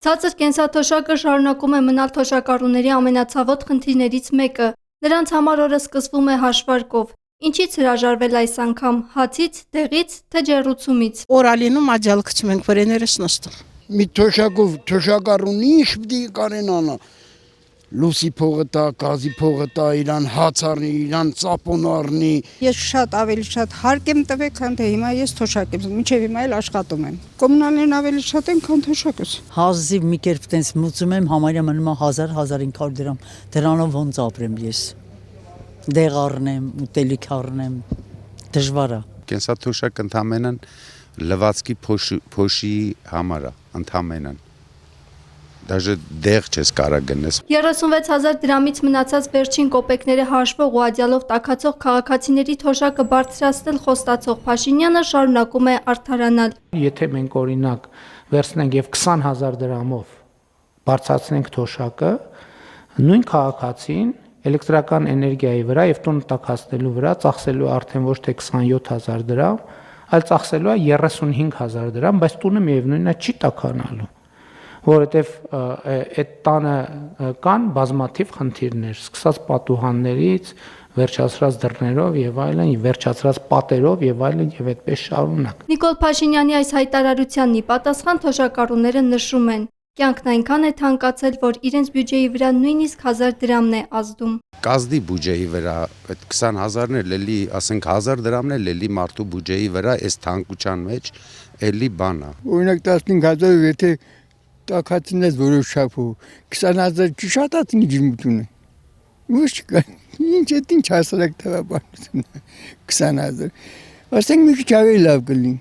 Ցածր կենսաթոշակը շարունակում է մնալ թոշակառուների ամենացավոտ խնդիրներից մեկը։ Նրանց համար օրը սկսվում է հաշվարկով։ Ինչից հրաժարվել այս անգամ՝ հացից, դեղից, թե ջեռուցումից։ Օրալինում աջալքում ենք վրեներս նստում։ Մի թոշակով թոշակառուն ինչ պիտի կարենանա։ Լուսի փողը տա, գազի փողը տա, իրան հաց առնի, իրան ծապոն առնի։ Ես շատ ավելի շատ հարկ եմ տվել, քան թե հիմա ես թոշակ եմ, մինչև հիմա էլ աշխատում եմ։ Կոմունալներն ավելի շատ են, քան թոշակս։ Հազիվ մի կերպ տենց մուծում եմ, համարյա մնում է 1000-1500 դրամ։ Դրանով ոնց ապրեմ ես։ Դեղ առնեմ, ուտելիք առնեմ, դժվար է։ Կենսաթոշակ ընդամենն լվացքի փոշի համար է, ընդամենն։ Դաժե դեղ չես կարող գնես։ 36,000 դրամից մնացած վերջին կոպեկները հաշվող ու աջալով տաքացող քաղաքացիների թոշակը բարձրացնել խոստացող Փաշինյանը շարունակում է արդարանալ։ Եթե մենք օրինակ վերցնենք եւ 20,000 դրամով բարձրացնենք թոշակը, նույն քաղաքացին էլեկտրական էներգիայի վրա եւ տուն տաքացնելու վրա ծախսելու արդեն ոչ թե 27,000 դրամ, այլ ծախսելու է 35,000 դրամ, բայց տունը միևնույնն է չի տաքանալու, որովհետեւ այդ տանը կան բազմաթիվ խնդիրներ, սկսած պատուհաններից, վերջացրած դռներով եւ այլն, վերջացրած պատերով եւ այլն եւ այդպես շարունակ։ Նիկոլ Փաշինյանի այս հայտարարությանն ի պատասխան թոշակառուները նշում են. կյանքն այնքան է թանկացել, որ իրենց բյուջեի վրա նույնիսկ 1000 դրամն է ազդում։ Կազդի բյուջեի վրա այդ 20,000-ն էլ էլի, ասենք 1000 դրամն էլ էլի մարդու բյուջեի վրա այս թանկության մեջ էլի բան է։ Օրինակ 15,000 եթե տաքացնես որոշ շափու 20,000 չի շատած ինչ մտուն է։ Ոչ կա։ Ինչ է ինչ հասարակ թվաբանություն 20,000։ Ասենք մի քիչ ավելի լավ կլինի։